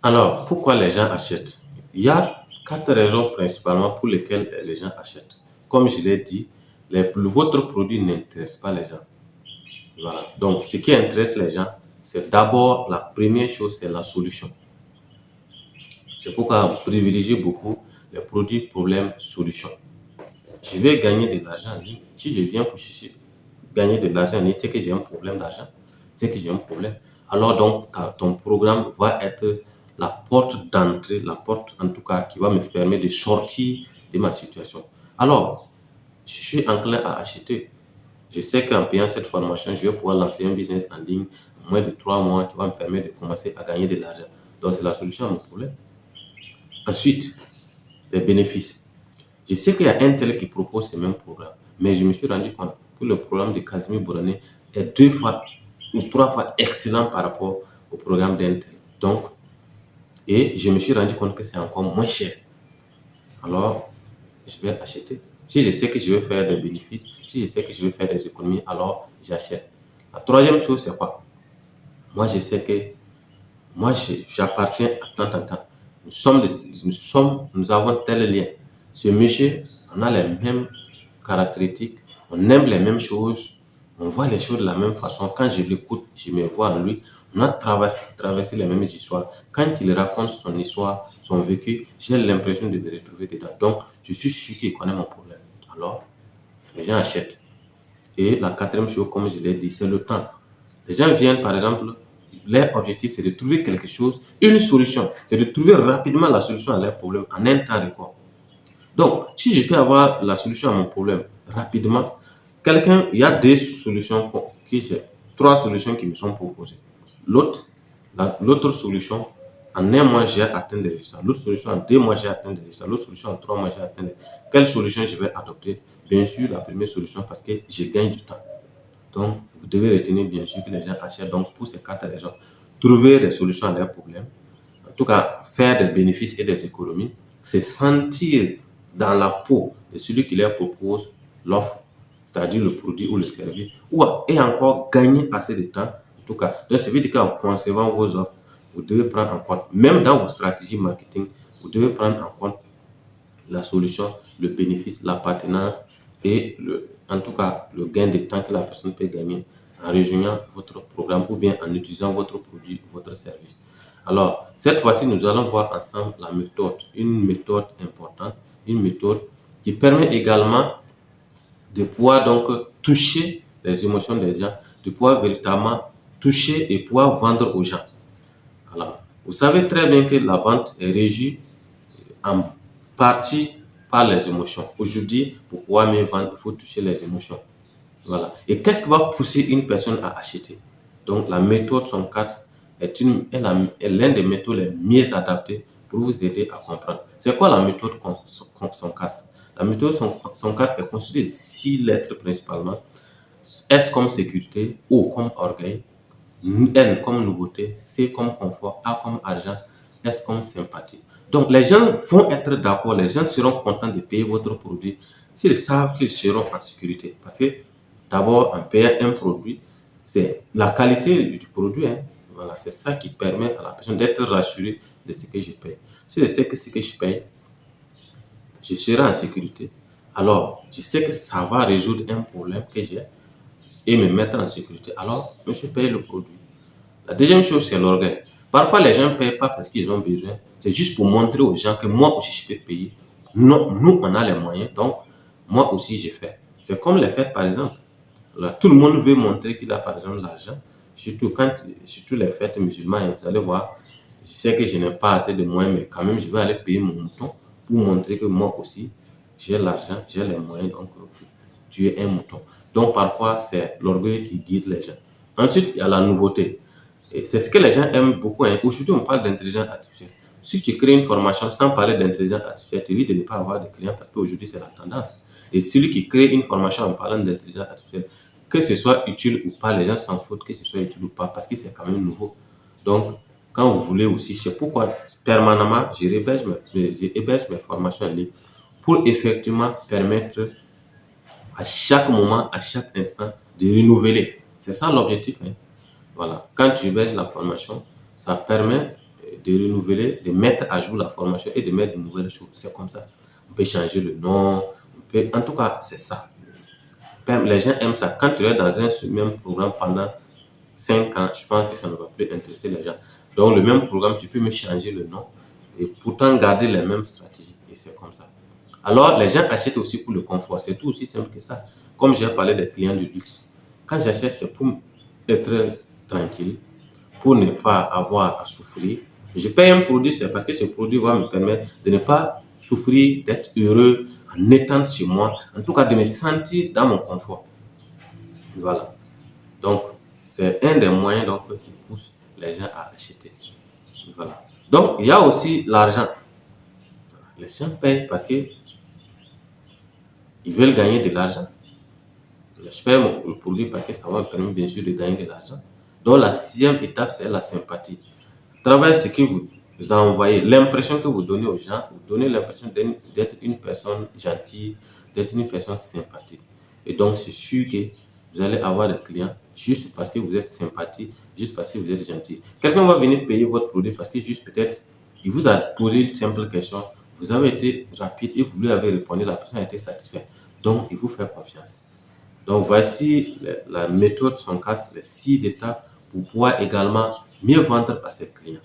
Alors, pourquoi les gens achètent? Il y a quatre raisons principalement pour lesquelles les gens achètent. Comme je l'ai dit, votre produit n'intéresse pas les gens. Voilà. Donc, ce qui intéresse les gens, c'est d'abord la première chose, c'est la solution. C'est pourquoi on privilégie beaucoup les produits problèmes solutions. Je vais gagner de l'argent en ligne. Si je viens pour gagner de l'argent en ligne, c'est que j'ai un problème d'argent, c'est que j'ai un problème. Alors donc, ton programme va être la porte d'entrée, la porte en tout cas qui va me permettre de sortir de ma situation. Alors, je suis enclin à acheter. Je sais qu'en payant cette formation, je vais pouvoir lancer un business en ligne en moins de 3 mois qui va me permettre de commencer à gagner de l'argent. Donc, c'est la solution à mon problème. Ensuite, les bénéfices. Je sais qu'il y a un tel qui propose ce même programme, mais je me suis rendu compte que le programme de Casimir Bourané est 2 fois ou 3 fois excellent par rapport au programme d'un tel. Donc, et je me suis rendu compte que c'est encore moins cher. Alors, je vais acheter. Si je sais que je vais faire des bénéfices, si je sais que je vais faire des économies, alors j'achète. La troisième chose, c'est quoi? Moi, je sais que j'appartiens à tant. Nous avons tel lien. Ce monsieur, on a les mêmes caractéristiques, on aime les mêmes choses, on voit les choses de la même façon. Quand je l'écoute, je me vois en lui. On a traversé les mêmes histoires. Quand il raconte son histoire, son vécu, j'ai l'impression de me retrouver dedans. Donc, je suis sûr qu'il connaît mon problème. Alors, les gens achètent. Et la quatrième chose, comme je l'ai dit, c'est le temps. Les gens viennent, par exemple, leur objectif, c'est de trouver quelque chose, une solution. C'est de trouver rapidement la solution à leur problème en un temps record. Donc, si je peux avoir la solution à mon problème rapidement, il y a des solutions trois solutions qui me sont proposées. L'autre solution, en un mois, j'ai atteint des résultats. L'autre solution, en 2 mois, j'ai atteint des résultats. L'autre solution, en 3 mois, j'ai atteint des résultats. Quelle solution je vais adopter? Bien sûr, la première solution, parce que je gagne du temps. Donc, vous devez retenir bien sûr que les gens achètent donc pour ces quatre raisons. Trouver des solutions à leurs problèmes, en tout cas faire des bénéfices et des économies, c'est sentir dans la peau de celui qui leur propose l'offre, c'est-à-dire le produit ou le service, et encore gagner assez de temps. En tout cas, donc ça veut dire qu'en concevant vos offres, vous devez prendre en compte, même dans vos stratégies marketing, vous devez prendre en compte la solution, le bénéfice, l'appartenance et en tout cas le gain de temps que la personne peut gagner en rejoignant votre programme ou bien en utilisant votre produit, votre service. Alors, cette fois-ci, nous allons voir ensemble la méthode, une méthode importante, une méthode qui permet également de pouvoir donc toucher les émotions des gens, de pouvoir véritablement toucher et pouvoir vendre aux gens. Alors, vous savez très bien que la vente est régie en partie par les émotions. Aujourd'hui, pour pouvoir mieux vendre, il faut toucher les émotions. Voilà. Et qu'est-ce qui va pousser une personne à acheter? Donc, la méthode son 4 est l'un des méthodes les mieux adaptées pour vous aider à comprendre. C'est quoi la méthode son 4? La méthode son 4 est constituée de 6 lettres principalement. S comme sécurité, O comme orgueil, N comme nouveauté, C comme confort, A comme argent, S comme sympathie. Donc, les gens vont être d'accord, les gens seront contents de payer votre produit s'ils savent qu'ils seront en sécurité. Parce que, d'abord, en payant un produit, c'est la qualité du produit. Voilà, c'est ça qui permet à la personne d'être rassurée de ce que je paye. Si je sais que ce que je paye, je serai en sécurité. Alors, je sais que ça va résoudre un problème que j'ai et me mettre en sécurité. Alors, je paye le produit. La deuxième chose, c'est l'orgueil. Parfois, les gens ne payent pas parce qu'ils ont besoin. C'est juste pour montrer aux gens que moi aussi, je peux payer. Non, nous, on a les moyens. Donc, moi aussi, j'ai fait. C'est comme les fêtes, par exemple. Là, tout le monde veut montrer qu'il a, par exemple, l'argent. Surtout les fêtes musulmanes, vous allez voir, je sais que je n'ai pas assez de moyens, mais quand même, je vais aller payer mon mouton pour montrer que moi aussi, j'ai l'argent, j'ai les moyens, donc tu es un mouton. Donc, parfois, c'est l'orgueil qui guide les gens. Ensuite, il y a la nouveauté. Et c'est ce que les gens aiment beaucoup. Aujourd'hui, on parle d'intelligence artificielle. Si tu crées une formation sans parler d'intelligence artificielle, tu risques de ne pas avoir de clients parce qu'aujourd'hui, c'est la tendance. Et celui qui crée une formation en parlant d'intelligence artificielle, que ce soit utile ou pas, les gens s'en foutent que ce soit utile ou pas parce que c'est quand même nouveau. Donc, quand vous voulez aussi, c'est pourquoi permanemment, j'héberge mes formations en ligne pour effectivement permettre à chaque moment, à chaque instant, de renouveler. C'est ça l'objectif. Voilà. Quand tu héberges la formation, ça permet de renouveler, de mettre à jour la formation et de mettre de nouvelles choses. C'est comme ça. On peut changer le nom. En tout cas, c'est ça. Les gens aiment ça. Quand tu es dans un même programme pendant 5 ans, je pense que ça ne va plus intéresser les gens. Donc, le même programme, tu peux me changer le nom et pourtant garder les mêmes stratégies. Et c'est comme ça. Alors, les gens achètent aussi pour le confort. C'est tout aussi simple que ça. Comme j'ai parlé des clients de luxe. Quand j'achète, c'est pour être tranquille, pour ne pas avoir à souffrir. Je paye un produit, c'est parce que ce produit va me permettre de ne pas souffrir, d'être heureux en étant chez moi, en tout cas de me sentir dans mon confort. Voilà. Donc, c'est un des moyens donc, qui pousse les gens à acheter. Voilà. Donc, il y a aussi l'argent. Les gens payent parce qu'ils veulent gagner de l'argent. Je paye le produit parce que ça va me permettre bien sûr de gagner de l'argent. Donc, la 6e étape, c'est la sympathie. Travail, ce que vous envoyez, l'impression que vous donnez aux gens, vous donnez l'impression d'être une personne gentille, d'être une personne sympathique. Et donc, c'est sûr que vous allez avoir des clients juste parce que vous êtes sympathique, juste parce que vous êtes gentil. Quelqu'un va venir payer votre produit parce que juste peut-être, il vous a posé une simple question, vous avez été rapide et vous lui avez répondu, la personne a été satisfaite. Donc, il vous fait confiance. Donc, voici la méthode SONCAS, les 6 étapes pour pouvoir également mieux vendre à ses clients.